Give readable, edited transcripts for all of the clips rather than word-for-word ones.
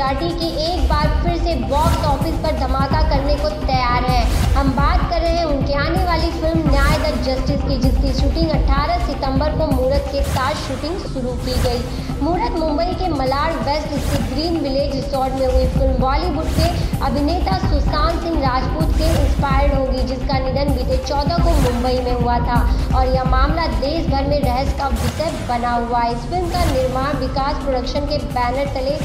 गुलाटी की एक बार फिर से बॉक्स ऑफिस पर धमाका करने को तैयार है। हम बात कर रहे हैं उनकी आने वाली फिल्म न्याय द जस्टिस की, जिसकी शूटिंग 18 सितंबर को मुहूर्त के साथ शूटिंग शुरू की गई। मुहूर्त मुंबई के मलाड वेस्ट स्थित ग्रीन विलेज रिसोर्ट में हुई फिल्म बॉलीवुड के अभिनेता सुशांत सिंह राजपूत से इंस्पायर्ड होगी, जिसका निधन बीते 14 को मुंबई में हुआ था और यह मामला देश भर में रहस्य का विषय बना हुआ है। इस फिल्म का निर्माण विकास प्रोडक्शन के बैनर तले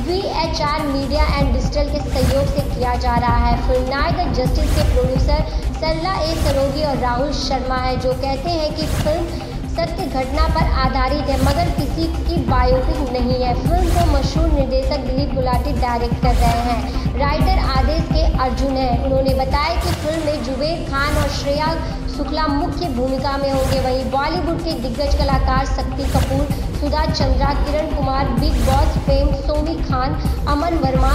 VHR मीडिया एंड डिजिटल के सहयोग से किया जा रहा है। फिल्म न्याय द जस्टिस के प्रोड्यूसर सरला ए सरोगी और राहुल शर्मा है, जो कहते हैं कि फिल्म सत्य घटना पर आधारित है मगर किसी की बायोपिक नहीं है। फिल्म को मशहूर निर्देशक दिलीप गुलाटी डायरेक्ट कर रहे हैं। राइटर आदेश के अर्जुन हैं। उन्होंने बताया कि फिल्म में जुबेर खान और श्रेया शुक्ला मुख्य भूमिका में होंगे। वहीं बॉलीवुड के दिग्गज कलाकार Shakti Kapoor, Sudha Chandra, Kiran Kumar, Bigg Boss fame Somi Khan, Aman Verma,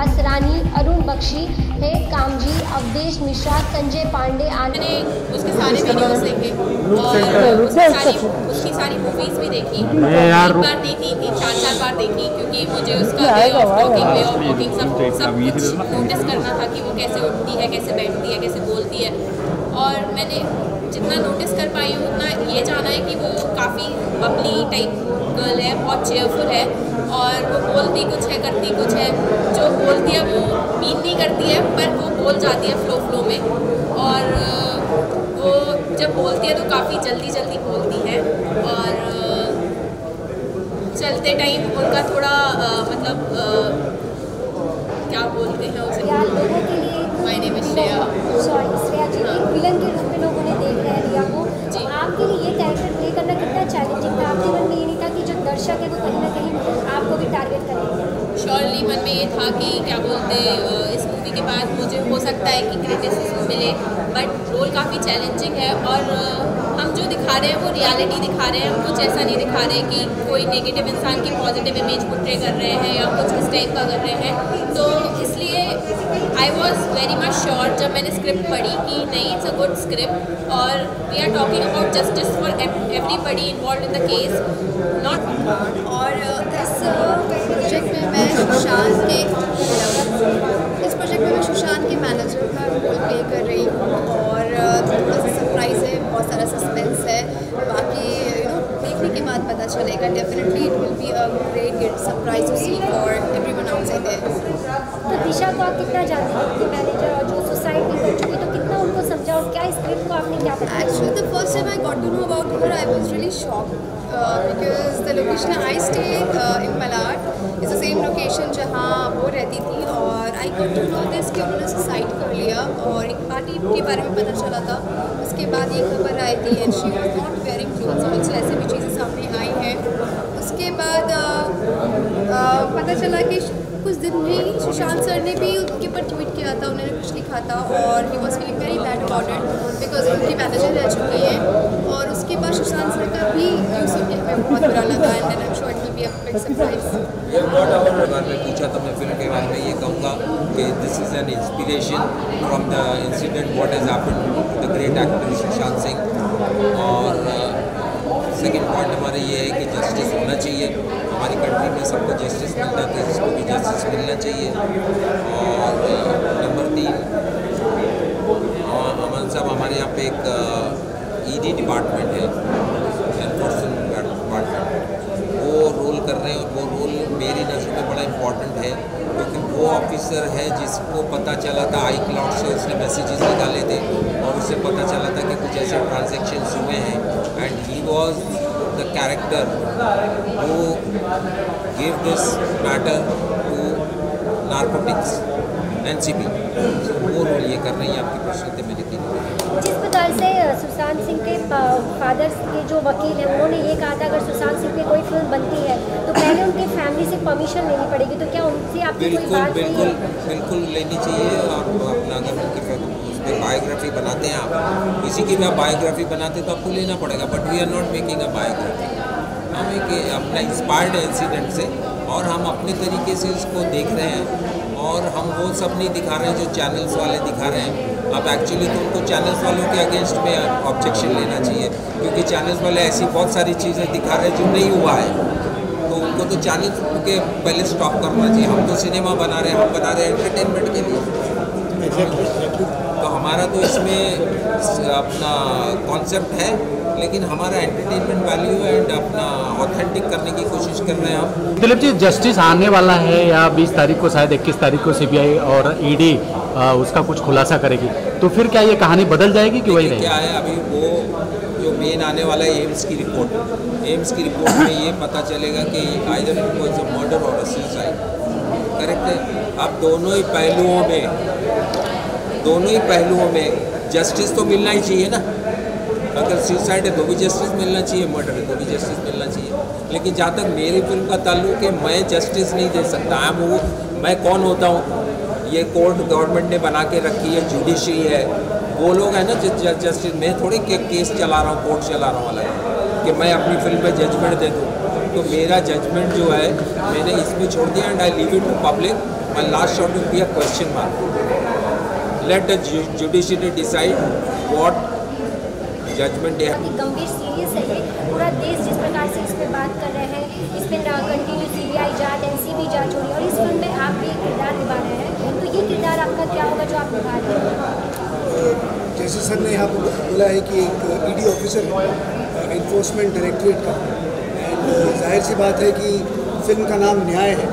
Asrani, Arun Bakshi, हे कामजी, अवधेश मिश्रा, संजय पांडे मैंने उसके सारे वीडियोस देखे और उसकी सारी मूवीज भी देखी। एक बार देखी, 3-4 बार देखी, क्योंकि मुझे उसका वे ऑफ टॉकिंग सब कुछ नोटिस करना था कि वो कैसे उठती है, कैसे बैठती है, कैसे बोलती है। और मैंने जितना नोटिस कर पाई हूँ उतना ये जाना है कि वो काफ़ी बबली टाइप गर्ल है, बहुत चेयरफुल है और वो बोलती कुछ है, करती कुछ है। जो बोलती है वो मीन नहीं करती है, पर वो बोल जाती है फ्लो में। और वो जब बोलती है तो काफ़ी जल्दी बोलती है और चलते टाइम उनका थोड़ा मतलब क्या बोलते हैं उसे, my name is Shreya ji, villain के रूप में लोगों ने देख रहे हैं रिया को। जी, आपके लिए ये कैरेक्टर प्ले करना कितना चैलेंजिंग था? आपके मन में ये नहीं था कि जो दर्शक है वो कहीं ना कहीं आपको भी टारगेट करेंगे? श्योरली मन में ये था कि क्या बोलते इस मूवी के बाद मुझे हो सकता है कि क्रिटिसिज्म मिले, बट रोल काफ़ी चैलेंजिंग है और हम जो दिखा रहे हैं वो रियलिटी दिखा रहे हैं। हम कुछ ऐसा नहीं दिखा रहे कि कोई नेगेटिव इंसान की पॉजिटिव इमेज पोर्ट्रे कर रहे हैं या कुछ इस टाइप का कर रहे हैं। तो इसलिए I was very much sure जब मैंने स्क्रिप्ट पढ़ी कि नहीं, इट्स अ गुड स्क्रिप्ट और we are talking about justice for everybody involve in the case, not. और इस प्रोजेक्ट में मैं सुशांत के मैनेजर का रोल प्ले कर रही हूँ और थोड़ा सा सरप्राइज़ है, बहुत सारा सस्पेंस है। बाकी देखने के बाद पता चलेगा। Definitely it will be a great surprise to see for everyone outside there. तो दिशा को आप कितना जानते हैं अपने मैनेजर, और जो सोसाइटी कर चुकी, तो कितना उनको समझा और क्या स्क्रिप्ट को आपने क्या बताया? Actually, the first time I got to know about her, I was really shocked because the location I stay in Malad is the same location जहाँ वो रहती थी और I got to know this कि उन्होंने सुसाइड कर लिया और एक पार्टी के बारे में पता चला था। उसके बाद ये खबर आई थी and she was not wearing clothes, also ऐसे भी चीज़ें सामने आई हैं। उसके बाद पता चला कि कुछ दिन में ही सुशांत सर ने भी उनके ऊपर ट्वीट किया था, उन्होंने कुछ लिखा था और he was feeling very bad about it because उनकी मैनेजर रह चुकी है। और उसके बाद सुशांत सर का भी न्यूज़ सुन के हमें बहुत बुरा लगा and I am sure it will be a big surprise. में पूछा तो मैं फिल्म के बारे में ये कहूँगा कि this is an inspiration from the incident what has happened to the great actor Sushant Singh. और सेकेंड पॉइंट हमारे ये है कि जस्टिस होना चाहिए हमारी कंट्री में, सबको जस्टिस मिलना चाहिए, जिसको भी जस्टिस मिलना चाहिए। और नंबर 3, अमन साहब हमारे यहाँ पे एक ED डिपार्टमेंट है, एनफोर्समेंट डिपार्टमेंट, वो रोल कर रहे हैं और वो रोल मेरी नज़र में बड़ा इम्पॉर्टेंट है क्योंकि वो ऑफिसर है जिसको पता चला था iCloud से उसने मैसेजेस निकाले थे और उससे पता चला था कि कुछ ऐसे ट्रांजेक्शन्स हुए हैं and he was the character who gave this matter to narcotics NCB। वो रोल ये कर रही है। आपकी प्रश्न थे मेरे 3। जिस प्रकार से सुशांत सिंह के फादर के जो वकील हैं उन्होंने ये कहा था अगर सुशांत सिंह की कोई फिल्म बनती है तो पहले उनकी फैमिली से परमिशन लेनी पड़ेगी, तो क्या उनसे आपकी कोई बात हुई है? बिल्कुल लेनी चाहिए। आप अपना अगर उनकी उस पर बायोग्राफी बनाते हैं, आप किसी की भी आप बायोग्राफी बनाते हैं तो आपको लेना पड़ेगा, but we are not making a biography. हम एक अपना इंस्पायर्ड इंसिडेंट से और हम अपने तरीके से उसको देख रहे हैं और हम वो सब नहीं दिखा रहे हैं जो चैनल्स वाले दिखा रहे हैं। अब एक्चुअली तो उनको चैनल्स वालों के अगेंस्ट में ऑब्जेक्शन लेना चाहिए क्योंकि चैनल्स वाले ऐसी बहुत सारी चीज़ें दिखा रहे हैं जो नहीं हुआ है, तो इनको तो 40 के पहले स्टॉप करना चाहिए। हम तो सिनेमा बना रहे हैं, हम बना रहे हैं एंटरटेनमेंट के लिए। तो हमारा तो इसमें अपना कॉन्सेप्ट है, लेकिन हमारा एंटरटेनमेंट वैल्यू है एंड अपना ऑथेंटिक करने की कोशिश कर रहे हैं हम। दिलीप जी, जस्टिस आने वाला है या 20 तारीख को, शायद 21 तारीख को सीबीआई और ईडी उसका कुछ खुलासा करेगी, तो फिर क्या ये कहानी बदल जाएगी कि वही रहेगी? क्या है अभी वो जो मेन आने वाला है एम्स की रिपोर्ट में ये पता चलेगा कि either it was a murder और अ सुसाइड। करेक्ट है। अब दोनों ही पहलुओं में जस्टिस तो मिलना ही चाहिए ना। अगर सुसाइड है तो भी जस्टिस मिलना चाहिए, मर्डर है तो भी जस्टिस मिलना चाहिए। लेकिन जहाँ तक मेरी फिल्म का ताल्लुक है, मैं जस्टिस नहीं दे सकता। मैं कौन होता हूँ? ये कोर्ट गवर्नमेंट ने बना के रखी है, जुडिशरी है, वो लोग हैं ना जस्टिस। मैं थोड़ी केस चला रहा हूँ, कोर्ट चला रहा हूँ वाला कि मैं अपनी फिल्म पे जजमेंट दे दूँ। तो मेरा जजमेंट जो है मैंने इसमें छोड़ दिया and I leave it to public. My last shot will be a question mark. Let the judiciary decide what judgement है। गंभीर सीरियस है ये, पूरा देश जिस प्रकार से इस पर बात कर रहे हैं, इस पर कंटिन्यू सीबीआई जांच, एनसीबी जांच हो रही है और इस फिल्म में आप भी एक किरदार निभा रहे हैं, तो ये किरदार आपका क्या होगा जो आप निभा रहे हैं? जैसे सर ने यहाँ पर बोला है कि एक ईडी ऑफिसर है इन्फोर्समेंट डायरेक्टरेट का, एंड जाहिर सी बात है कि फिल्म का नाम न्याय है,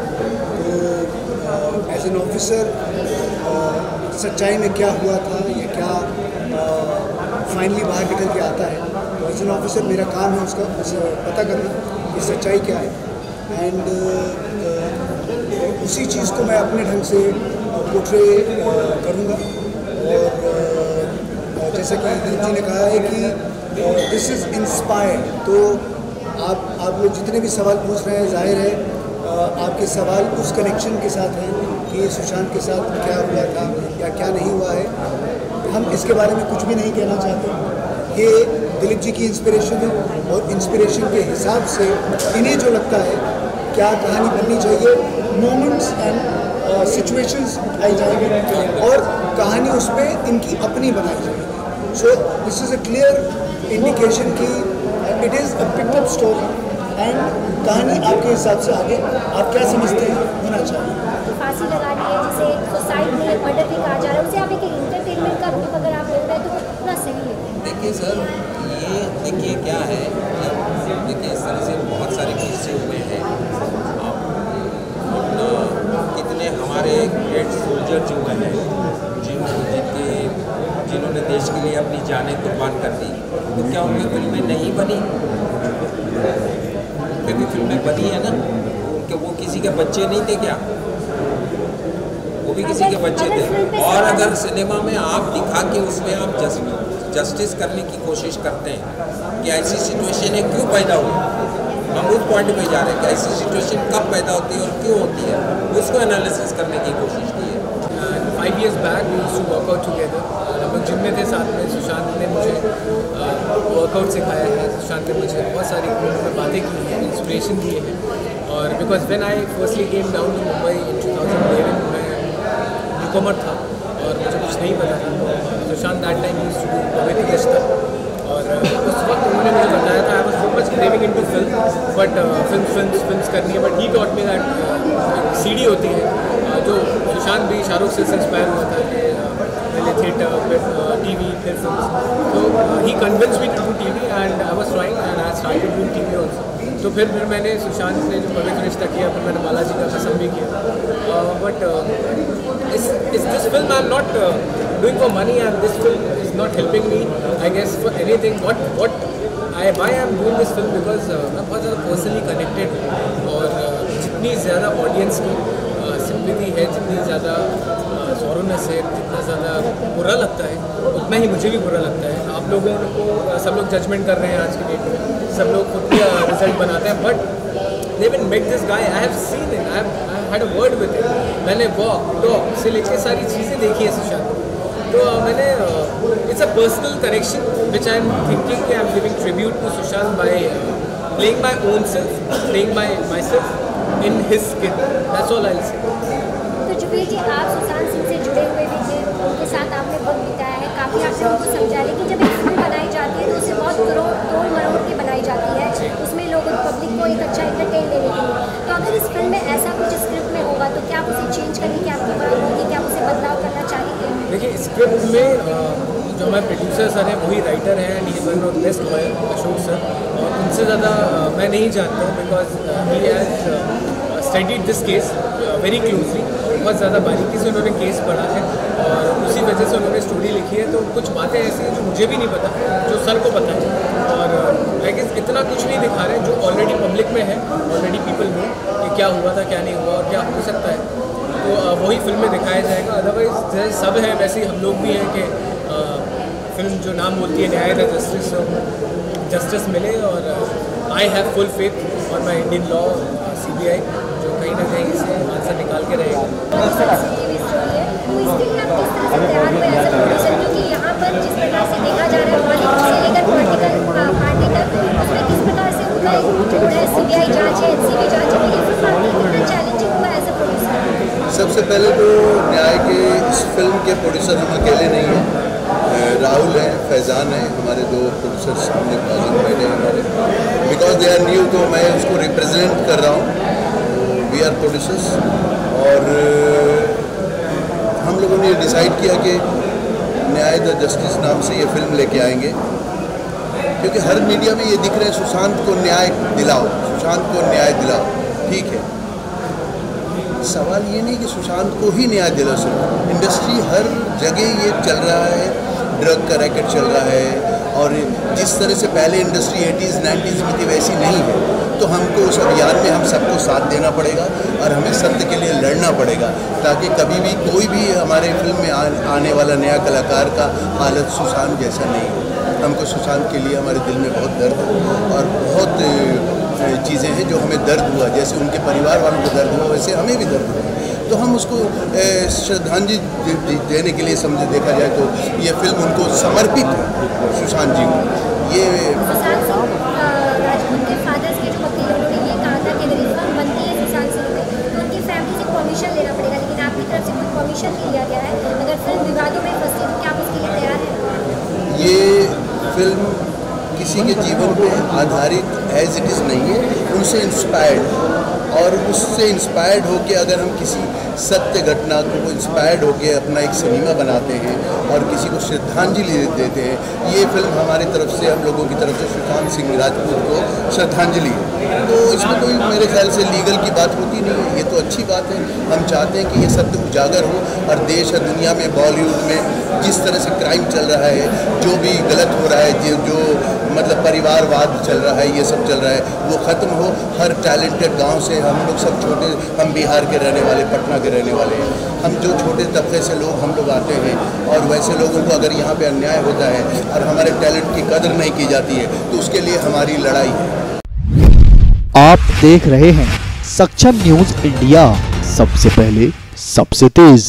तो एज एन ऑफिसर सच्चाई में क्या हुआ था या क्या फाइनली बाहर निकल के आता है, तो एज एन ऑफिसर मेरा काम है उसका पता करना कि सच्चाई क्या है, एंड उसी चीज़ को मैं अपने ढंग से पोर्ट्रे करूँगा। और जैसा कि दिलीप जी ने कहा है कि दिस इज़ इंस्पायर्ड, तो आप लोग जितने भी सवाल पूछ रहे हैं, जाहिर है आपके सवाल उस कनेक्शन के साथ हैं कि सुशांत के साथ क्या हुआ था या क्या नहीं हुआ है। हम इसके बारे में कुछ भी नहीं कहना चाहते। ये दिलीप जी की इंस्पिरेशन है और इंस्पिरेशन के हिसाब से इन्हें जो लगता है क्या कहानी बननी चाहिए, मोमेंट्स एंड सिचुएशंस आई जाएंगे और कहानी उस पर इनकी अपनी बनाई जाएगी। So this is a clear indication कि it is a pickup story and कहानी आपके हिसाब से आगे आप क्या समझते हैं होना चाहिए। फांसी लगानी है जिसे सुसाइड नहीं, मर्डर भी कहा जा रहा है, उसे आप एक एंटरटेनमेंट का रूप अगर आप ले रहे हैं तो पूरा सही है। देखिए सर, ये देखिए क्या है, देखिए इस तरह से बहुत सारे किस्से हुए हैं। कितने हमारे ग्रेट सोल्जर जो हैं जिन्होंने देश के लिए अपनी जानें कुर्बान कर दी, तो क्या उनकी फिल्में नहीं बनी? क्योंकि फिल्में बनी है ना, उनके वो किसी के बच्चे नहीं थे क्या? वो भी किसी के बच्चे थे। और अगर सिनेमा में आप दिखा के उसमें आप जस्टिस करने की कोशिश करते हैं कि ऐसी सिचुएशन है क्यों पैदा हुई, हम उस पॉइंट पे जा रहे हैं कि ऐसी सिचुएशन कब पैदा होती है और क्यों होती है, उसको एनालिसिस करने की कोशिश की है। 5 years back we used to work out together। हम लोग जिम में थे साथ में। सुशांत ने मुझे वर्कआउट सिखाया है, सुशांत ने मुझे बहुत सारी बातें की हैं, इंस्पिरेशन दिए हैं। और because when I firstly came down to Mumbai in 2011 मैं न्यूकमर था और मुझे कुछ नहीं पता था। Sushant that time used to do अमेरिकी रिश्ता, और उस वक्त उन्होंने मुझे बताया था I was so much craving into film, but films करनी है। But he taught me that CD होती है जो सुशांत भी शाहरुख से इंस्पायर हुआ था कि पहले थिएटर फिर टीवी फिर फिल्म। तो he convince me to do TV and I was trying and I started doing TV also. तो फिर मैंने सुशांत ने जो पवित्र रिश्ता किया, फिर मैंने बालाजी का कसम भी किया। बट इस this film I am not doing for money and this film is not helping me I guess for anything. What I am doing this film because मैं बहुत ज़्यादा पर्सनली कनेक्टेड हूँ और जितनी ज़्यादा ऑडियंस की सिंपैथी है, जितनी ज़्यादा ज़ोरोनेस है, जितना ज़्यादा बुरा लगता है उतना ही मुझे भी बुरा लगता है। आप लोगों को सब लोग जजमेंट कर रहे हैं आज की डेट में, सब लोग खुद का रिजल्ट बनाते हैं, but they will make this guy. I have seen it, I had a word with it. मैंने वॉक टॉक से लेकर सारी चीज़ें देखी है सुशांत। तो मैंने it's a personal connection which I am thinking कि I am giving tribute to Sushant by playing my own self, playing my self in his skin, that's all I will say. तो जुबेर जी, आप सुशांत सिंह से जुड़े हुए भी थे, उनके साथ आपने वक्त बिताया है, काफ़ी आपने उनको समझा, लेकिन जब एक फिल्म बनाई जाती है तो उसे बहुत तोड़ मरोड़ के बनाई जाती है, उसमें लोगों पब्लिक को एक अच्छा एंटरटेन देने के लिए। में ऐसा कुछ स्क्रिप्ट में होगा तो क्या आप उसे चेंज करने की आपकी बात होगी, क्या आप उसे बदलाव करना चाहेंगे? देखिए, स्क्रिप्ट में जो हमारे प्रोड्यूसर सर हैं वही राइटर हैं and he is one of the best lawyer Ashok sir, और उनसे ज़्यादा मैं नहीं जानता हूँ because he has studied this case very closely. बहुत ज़्यादा बारीकी से उन्होंने केस पढ़ा है और उसी वजह से उन्होंने स्टोरी लिखी है। तो कुछ बातें ऐसी हैं जो मुझे भी नहीं पता, जो सर को पता है, और आई गेस इतना कुछ नहीं दिखा रहे हैं जो ऑलरेडी पब्लिक में है, ऑलरेडी पीपल नो कि क्या हुआ था, क्या नहीं हुआ और क्या हो सकता है। तो वही फिल्म में दिखाया जाएगा। अदरवाइज जैसे सब है वैसे ही हम लोग भी हैं कि फिल्म जो नाम बोलती है न्याय द जस्टिस मिले, और I have full faith on my Indian law CBI जो कहीं ना कहीं इसे आंसर निकाल के रहेगा। क्योंकि यहाँ पर जिस प्रकार से देखा जा रहा है बॉलीवुड से लेकर पॉलिटिकल पार्टी तक, उसमें किस प्रकार से उनका जोड़ है, CBI जांच है, NCB जांच है, ये फिल्म आपके कितना चैलेंजिंग हुआ एज ए प्रोड्यूसर? सबसे पहले तो न्याय के इस फिल्म के प्रोड्यूसर हम अकेले नहीं हैं, राहुल हैं, फैज़ान हैं, हमारे दो प्रोड्यूसर सामने बैठे हैं हमारे, बिकॉज दे आर न्यू, तो मैं उसको रिप्रेजेंट कर रहा हूँ। वी आर प्रोड्यूसर्स, और हम लोगों ने डिसाइड किया कि न्याय द जस्टिस नाम से ये फिल्म लेके आएंगे, क्योंकि हर मीडिया में ये दिख रहा है सुशांत को न्याय दिलाओ, सुशांत को न्याय दिलाओ। ठीक है, सवाल ये नहीं कि सुशांत को ही न्याय दिला सकते, इंडस्ट्री हर जगह ये चल रहा है, ड्रग का रैकेट चल रहा है, और जिस तरह से पहले इंडस्ट्री 80s 90s में थी वैसी नहीं है। तो हमको उस अभियान में हम सबको साथ देना पड़ेगा और हमें सत्य के लिए लड़ना पड़ेगा, ताकि कभी भी कोई भी हमारे फिल्म में आने वाला नया कलाकार का हालत सुशांत जैसा नहीं हो। हमको सुशांत के लिए हमारे दिल में बहुत दर्द है, और बहुत चीज़ें हैं जो हमें दर्द हुआ, जैसे उनके परिवार वालों को दर्द हुआ वैसे हमें भी दर्द हुआ। तो हम उसको श्रद्धांजलि देने के लिए समझे, देखा जाए तो ये फिल्म उनको समर्पित है, सुशांत जी को। ये सुशांत सिंह राजपूत के फादर्स के जो वकील हैं उन्होंने ये कहा था कि अगर फिल्म बनती है सुशांत सिंह पे तो उनकी फैमिली से परमिशन लेना पड़ेगा, लेकिन आपकी तरफ से कोई परमिशन नहीं लिया गया है। अगर फिल्म विवादों में फंसती तो क्या आप उसके लिए तैयार हैं? ये फिल्म किसी के जीवन पे आधारित एज इट इज़ नहीं है, उनसे इंस्पायर्ड, और उससे इंस्पायर्ड होकर अगर हम किसी सत्य घटना को इंस्पायर्ड होकर अपना एक सिनेमा बनाते हैं और किसी को श्रद्धांजलि देते हैं, ये फिल्म हमारी तरफ से, हम लोगों की तरफ से सुशांत सिंह राजपूत को श्रद्धांजलि है। तो इसमें कोई मेरे ख्याल से लीगल की बात होती नहीं है, ये तो अच्छी बात है। हम चाहते हैं कि ये सत्य उजागर हो, और देश और दुनिया में, बॉलीवुड में जिस तरह से क्राइम चल रहा है, जो भी गलत हो रहा है, जो मतलब परिवारवाद चल रहा है, ये सब चल रहा है, वो ख़त्म हो। हर टैलेंटेड गांव से हम लोग सब छोटे, हम बिहार के रहने वाले, पटना के रहने वाले हैं, हम जो छोटे तबके से लोग हम लोग आते हैं, और वैसे लोगों को अगर यहाँ पे अन्याय होता है और हमारे टैलेंट की कदर नहीं की जाती है, तो उसके लिए हमारी लड़ाई है। आप देख रहे हैं सक्षम न्यूज़ इंडिया, सबसे पहले सबसे तेज।